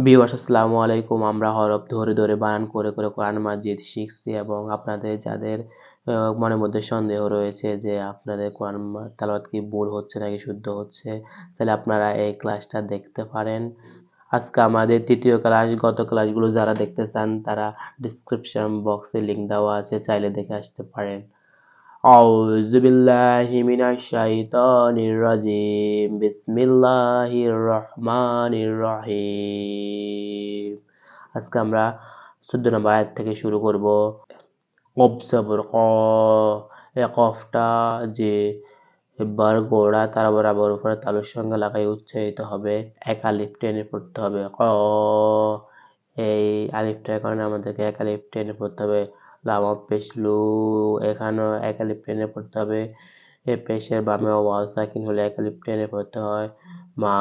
Viewers আসসালামু আলাইকুম। আমরা হরফ ধরে ধরে বানান করে করে কোরআন মাজিদ শিখছি এবং আপনাদের যাদের মনের মধ্যে সন্দেহ রয়েছে যে আপনাদের কোরআন তেলাওয়াত কি ভুল হচ্ছে নাকি শুদ্ধ হচ্ছে, তাহলে আপনারা এই ক্লাসটা দেখতে পারেন। আজকে আমাদের তৃতীয় ক্লাস। গত ক্লাসগুলো যারা দেখতে চান তারা ডিসক্রিপশন বক্সে লিংক দেওয়া আছে, চাইলে দেখে আসতে পারেন। আউযু বিল্লাহি মিনাশ শাইতানির রাজিম। বিসমিল্লাহির রহমানির রহিম। আজকে আমরা 14 নম্বর আয়াত থেকে শুরু করব। কফ জবর ক। এই কফটা যে এবার গোড়া তার বরাবর উপরে তালুর সঙ্গে লাগাই উচ্চারিত হবে, এক আলিফ টেনে পড়তে হবে। ক, এই আলিফটার কারণে আমাদেরকে এক আলিফ টেনে পড়তে হবে। লাম পেশ লু, এখানেও এক আলিফ টেনে পড়তে হবে। এ পেশের বামে ওয়াও সাকিন হলে এক আলিফ টেনে পড়তে হয়। মা,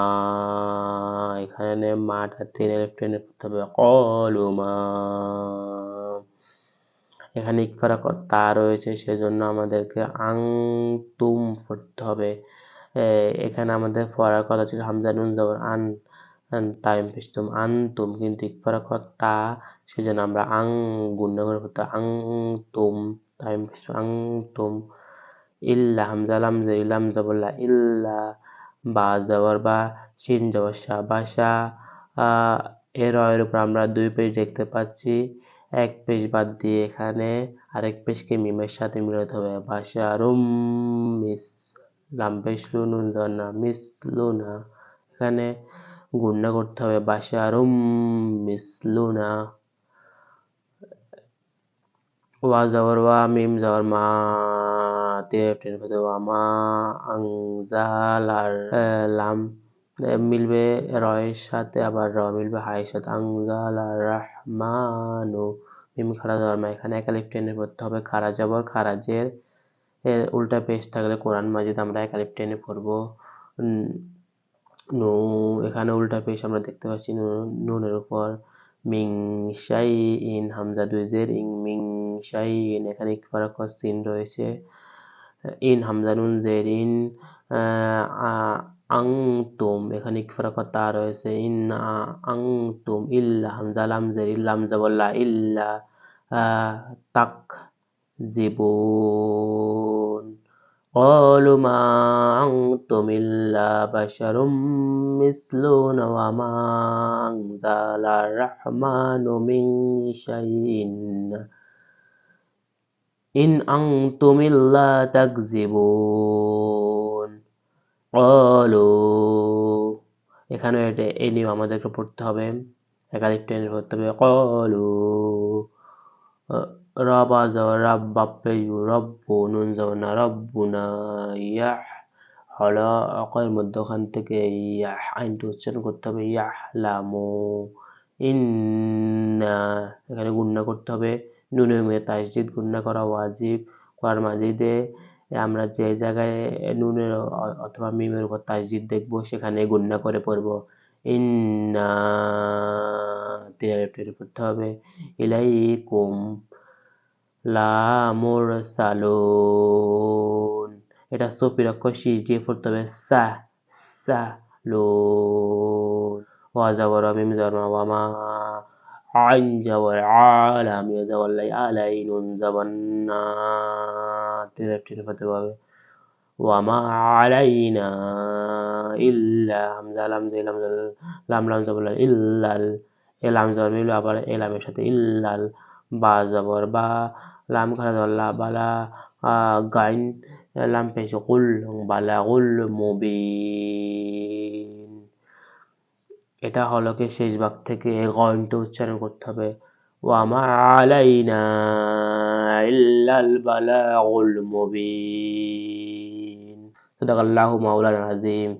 এখানে মাটা 3 আলিফ টেনে পড়তে হবে। কলু মা, এখানে ইকফারা তা রয়েছে, সেজন্য আমাদেরকে আং তুম পড়তে হবে। এখানে আমাদের পড়ার কথা ছিল হামজা নুন জবর আন, তাইম পেশতুম আনতুম, কিন্তু ইকফারা তা, সেজন্য আমরা আং গুণনা করে পড়তে আং তুম, তাইম পেশতুম আং তুম। ইল্লা হামজা লাম ইলাম জবর লা, ইল্লা বা জবর বা, শিন জবর শা, বাসা। এর উপর আমরা 2 পেশ দেখতে পাচ্ছি। এক পেশ বাদ দিয়ে এখানে আরেক পেশকে মিমের সাথে মিলাতে হবে। বাশারুম মিস, লাম পেশ লু নুন না, মিসলুনা, এখানে গুণনা করতে হবে বাশারুম মিসলুনা। ওয়া জবর ওয়া, মিম জবর মা, ওয়া মা আনজালার, লাম মিলবে রয়ের সাথে, আবার র মিলবে হায়ের সাথে। আনজালার রহমানু, মিম খাড়া জবর মা, এখানে এক আলিফ টেনে পড়তে হবে। খাড়া জবর খারাজের উল্টা পেশ থাকলে কোরআন মাজিদ আমরা এক আলিফ টেনে পড়বো। নু, এখানে উল্টা পেশ আমরা দেখতে পাচ্ছি নুনের উপর। মিং শাইইন, হামজা 2 জের ইং, মিং শাইইন, এখানে ইকফারা সিন রয়েছে। ইন হামজা নুন জের ইন, আংতুম, এখানে ইকফারা তা রয়েছে। ইন আংতুম ইল্লা হামজা লাম জের ইল্লাম জাবল্লা, ইল্লা তাক জিবুন। قالوا ما أنتم إلا بشر مثلنا وما أنزل الرحمن من شيء إن أنتم إلا تكذبون قالوا, এখানে এই নিয়ম আমাদেরকে পড়তে হবে, এক আলিফ টেনে পড়তে হবে। কলু, রবা জবর রাব, বাপ্পে ইউ, রব্বু নুন জবর না, রব্বুনা। ইয়াহ হলো অকয়ের মধ্যখান থেকে ইয়াহ আইনটা উচ্চারণ করতে হবে। ইয়াহ লামু। ইন্না, এখানে গুণনা করতে হবে। নুনের মেয়ে তাসদিদ গুণনা করা ওয়াজিব। কোরআন মাজিদে আমরা যে জায়গায় নুনের অথবা মিমের উপর তাসদিদ দেখবো সেখানে গুণনা করে পড়বো। ইন্না টেনে পড়তে হবে। ইলাইকুম লা মুরসালুন, এটা সফির অক্ষর শীষ দিয়ে পড়তে হবে। সা সা লুন। ওয়া জবর মিম জবর ওয়া মা, আইন জবর আলাম, ইয়া জবর লাই, আলাই নুন জবর না, টেনে পড়তে হবে। ওয়া মা আলাইনা ইল্লা হামজা লাম লাম লাম জবর ইল্লাল, এলাম জবর মিলবে আবার এলামের সাথে ইল্লাল। বা জবর বা, লাম খাড়া জবর লা, বালা গাইন লাম পেশ কুল, বালাগুল মুবিন। এটা হলো কি শেষ ভাগ থেকে গয়নটা উচ্চারণ করতে হবে। ওয়া মা আলাইনা ইল্লাল বালাগুল মুবিন। সাদাকাল্লাহু মাওলানা আযীম।